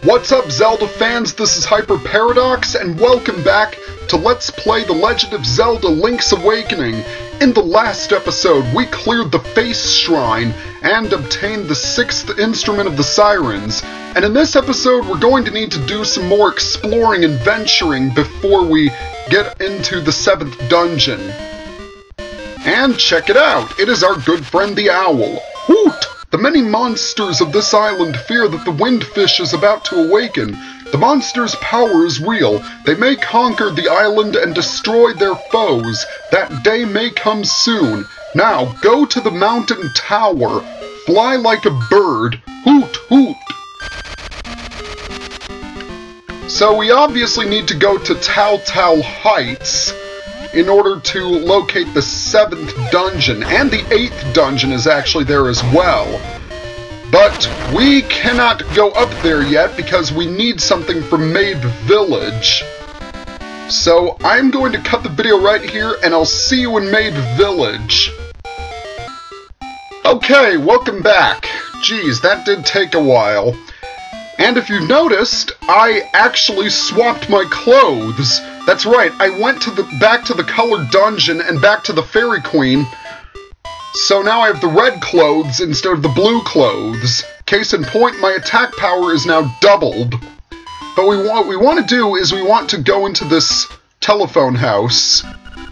What's up, Zelda fans? This is Hyper Paradox, and welcome back to Let's Play The Legend of Zelda Link's Awakening. In the last episode, we cleared the Face Shrine and obtained the 6th instrument of the Sirens. And in this episode, we're going to need to do some more exploring and venturing before we get into the 7th dungeon. And check it out, it is our good friend the Owl. Hoot! The many monsters of this island fear that the Windfish is about to awaken. The monster's power is real. They may conquer the island and destroy their foes. That day may come soon. Now, go to the mountain tower. Fly like a bird. Hoot, hoot. So we obviously need to go to Tal Heights in order to locate the 7th dungeon, and the 8th dungeon is actually there as well. But we cannot go up there yet because we need something from Maid Village. So I'm going to cut the video right here, and I'll see you in Maid Village. Okay, welcome back. Geez, that did take a while. And if you've noticed, I actually swapped my clothes. That's right, I went back to the colored dungeon and back to the Fairy Queen. So now I have the red clothes instead of the blue clothes. Case in point, my attack power is now doubled. But what we want to do is we want to go into this telephone house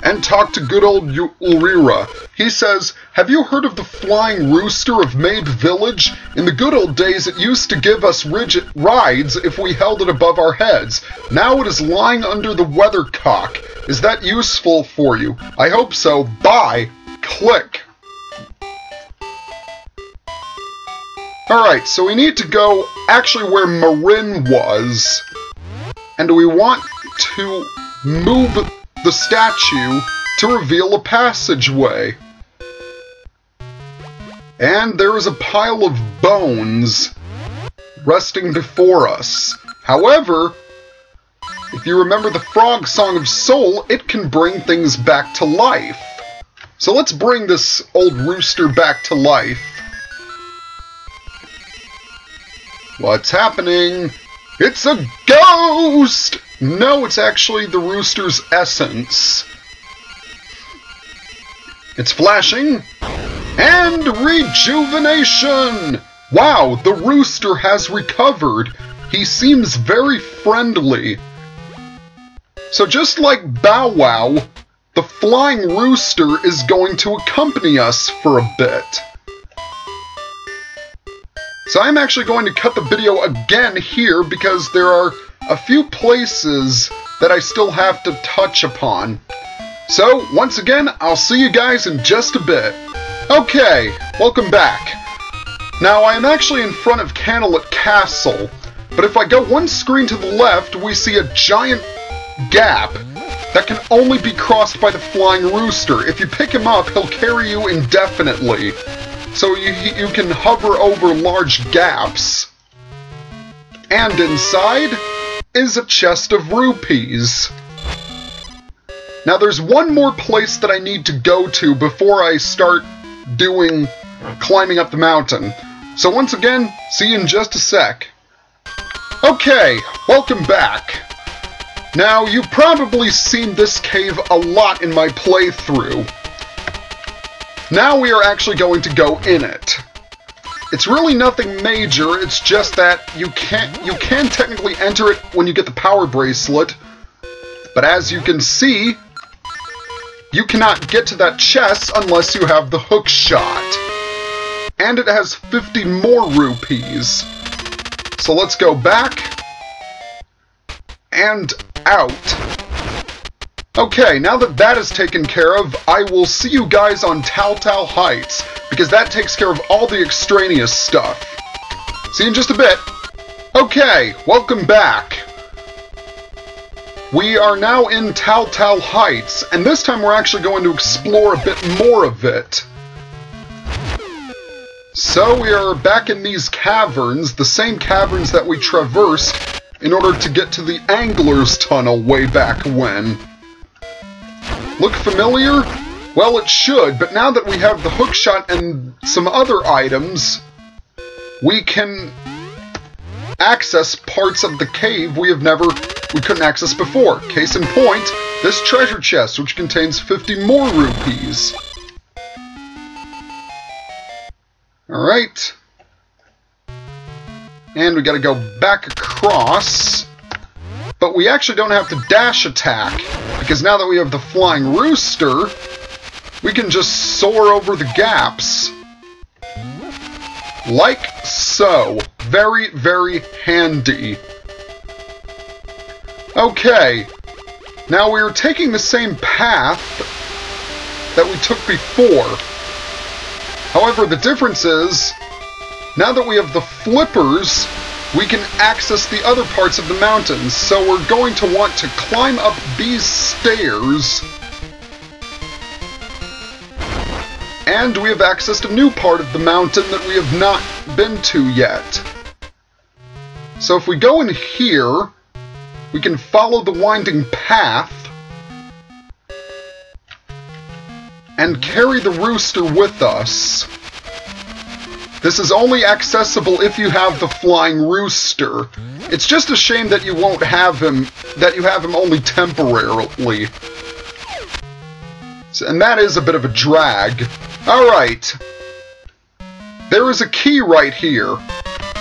and talk to good old Ulrira. He says, "Have you heard of the Flying Rooster of Maid Village? In the good old days, it used to give us rides if we held it above our heads. Now it is lying under the weathercock. Is that useful for you? I hope so. Bye." Click. Alright, so we need to go actually where Marin was. And we want to move the statue to reveal a passageway. And there is a pile of bones resting before us. However, if you remember the Frog Song of Soul, it can bring things back to life. So let's bring this old rooster back to life. What's happening? It's a ghost! No, it's actually the rooster's essence. It's flashing. And rejuvenation! Wow, the rooster has recovered. He seems very friendly. So just like Bow Wow, the Flying Rooster is going to accompany us for a bit. So I'm actually going to cut the video again here because there are a few places that I still have to touch upon. So, once again, I'll see you guys in just a bit. Okay, welcome back. Now, I am actually in front of Candlelit Castle, but if I go one screen to the left, we see a giant gap that can only be crossed by the Flying Rooster. If you pick him up, he'll carry you indefinitely. So you can hover over large gaps. And inside is a chest of rupees. Now there's one more place that I need to go to before I start climbing up the mountain. So once again, see you in just a sec. Okay, welcome back. Now you've probably seen this cave a lot in my playthrough. Now we are actually going to go in it. It's really nothing major, it's just that you can technically enter it when you get the power bracelet, but as you can see, you cannot get to that chest unless you have the hook shot. And it has 50 more rupees. So let's go back and out. Okay, now that that is taken care of, I will see you guys on Tal Heights, because that takes care of all the extraneous stuff. See you in just a bit. Okay, welcome back. We are now in Tal Heights, and this time we're actually going to explore a bit more of it. So we are back in these caverns, the same caverns that we traversed in order to get to the Angler's Tunnel way back when. Look familiar? Well, it should, but now that we have the hookshot and some other items, we can access parts of the cave we couldn't access before. Case in point, this treasure chest, which contains 50 more rupees. Alright. And we gotta go back across. But we actually don't have to dash attack, because now that we have the Flying Rooster, we can just soar over the gaps. Like so. Very, very handy. Okay. Now we are taking the same path that we took before. However, the difference is, now that we have the flippers, we can access the other parts of the mountains. So we're going to want to climb up these stairs. And we have accessed a new part of the mountain that we have not been to yet. So if we go in here, we can follow the winding path and carry the rooster with us. This is only accessible if you have the Flying Rooster. It's just a shame that you won't have him, that you have him only temporarily. And that is a bit of a drag. Alright. There is a key right here.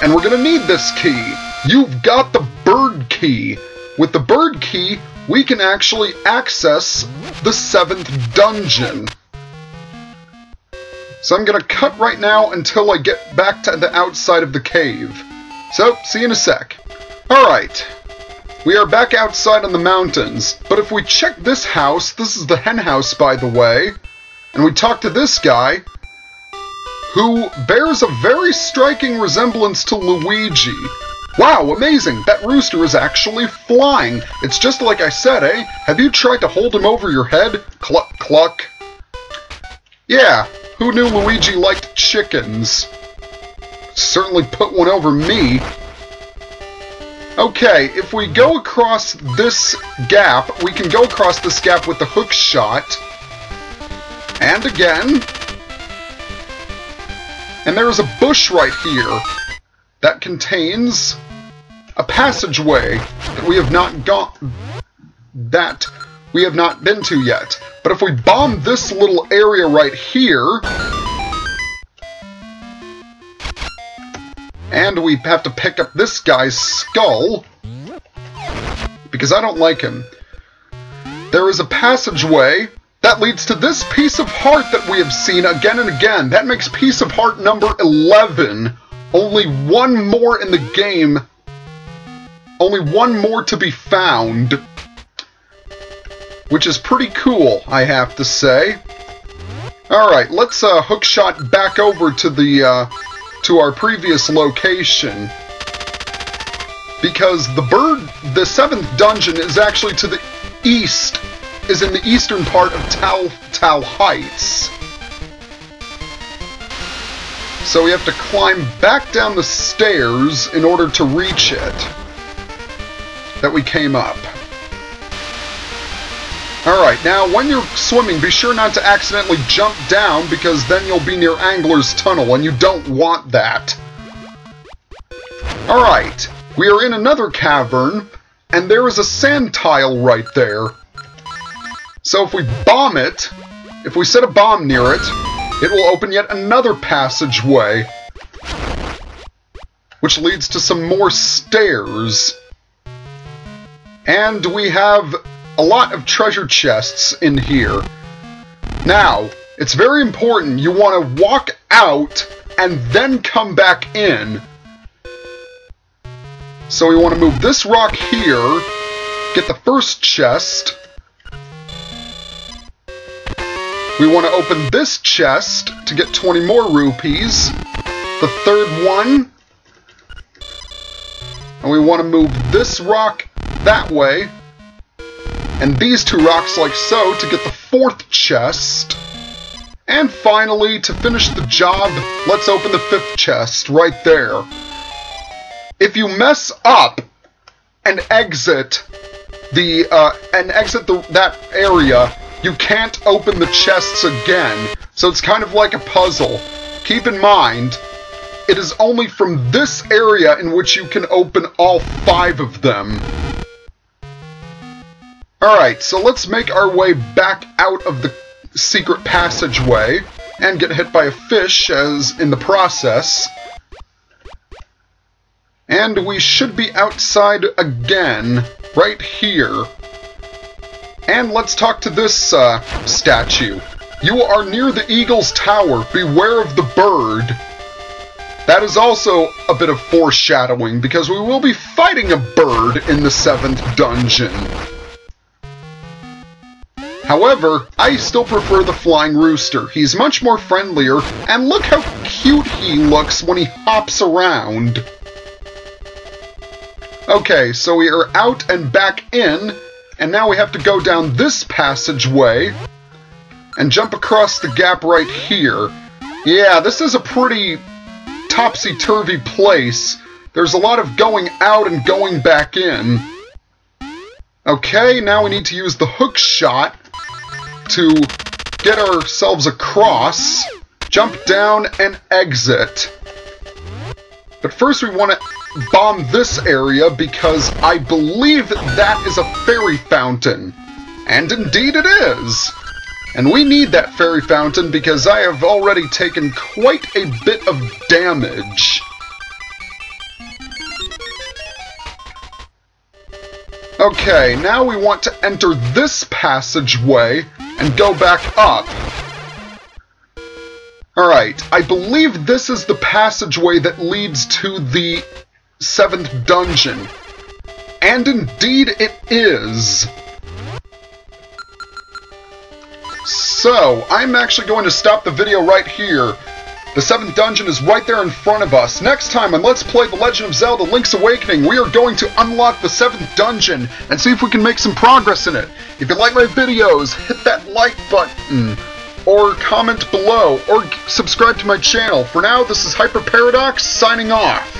And we're gonna need this key. You've got the bird key. With the bird key, we can actually access the 7th dungeon. So I'm gonna cut right now until I get back to the outside of the cave. So, see you in a sec. Alright. We are back outside on the mountains, but if we check this house, this is the hen house by the way, and we talk to this guy, who bears a very striking resemblance to Luigi. Wow, amazing! That rooster is actually flying! It's just like I said, eh? Have you tried to hold him over your head? Cluck, cluck. Yeah, who knew Luigi liked chickens? Certainly put one over me. Okay, if we go across this gap, we can go across this gap with the hook shot. And again. And there is a bush right here that contains a passageway that we have not been to yet. But if we bomb this little area right here, and we have to pick up this guy's skull, because I don't like him, there is a passageway that leads to this piece of heart that we have seen again and again. That makes piece of heart number 11. Only one more in the game. Only one more to be found. Which is pretty cool, I have to say. Alright, let's hookshot back over to the to our previous location. Because the 7th dungeon is actually to the east, is in the eastern part of Tal Heights. So we have to climb back down the stairs in order to reach it that we came up. Alright, now when you're swimming, be sure not to accidentally jump down, because then you'll be near Angler's Tunnel, and you don't want that. Alright, we are in another cavern, and there is a sand tile right there. So if we bomb it, if we set a bomb near it, it will open yet another passageway, which leads to some more stairs. And we have a lot of treasure chests in here. Now, it's very important you want to walk out and then come back in. So we want to move this rock here, get the first chest. We want to open this chest to get 20 more rupees. The third one. And we want to move this rock that way. And these two rocks like so to get the fourth chest. And finally, to finish the job, let's open the fifth chest right there. If you mess up and exit that area, you can't open the chests again. So it's kind of like a puzzle. Keep in mind, it is only from this area in which you can open all 5 of them. Alright, so let's make our way back out of the secret passageway and get hit by a fish as in the process. And we should be outside again, right here. And let's talk to this statue. You are near the Eagle's Tower. Beware of the bird. That is also a bit of foreshadowing, because we will be fighting a bird in the 7th dungeon. However, I still prefer the Flying Rooster. He's much more friendlier, and look how cute he looks when he hops around. Okay, so we are out and back in, and now we have to go down this passageway and jump across the gap right here. Yeah, this is a pretty topsy-turvy place. There's a lot of going out and going back in. Okay, now we need to use the hook shot to get ourselves across, jump down, and exit. But first we want to bomb this area because I believe that is a fairy fountain. And indeed it is! And we need that fairy fountain because I have already taken quite a bit of damage. Okay, now we want to enter this passageway and go back up. Alright, I believe this is the passageway that leads to the 7th dungeon. And indeed it is. So, I'm actually going to stop the video right here. The 7th dungeon is right there in front of us. Next time on Let's Play The Legend of Zelda Link's Awakening, we are going to unlock the 7th dungeon and see if we can make some progress in it. If you like my videos, hit that like button, or comment below, or subscribe to my channel. For now, this is Hyper Paradox, signing off.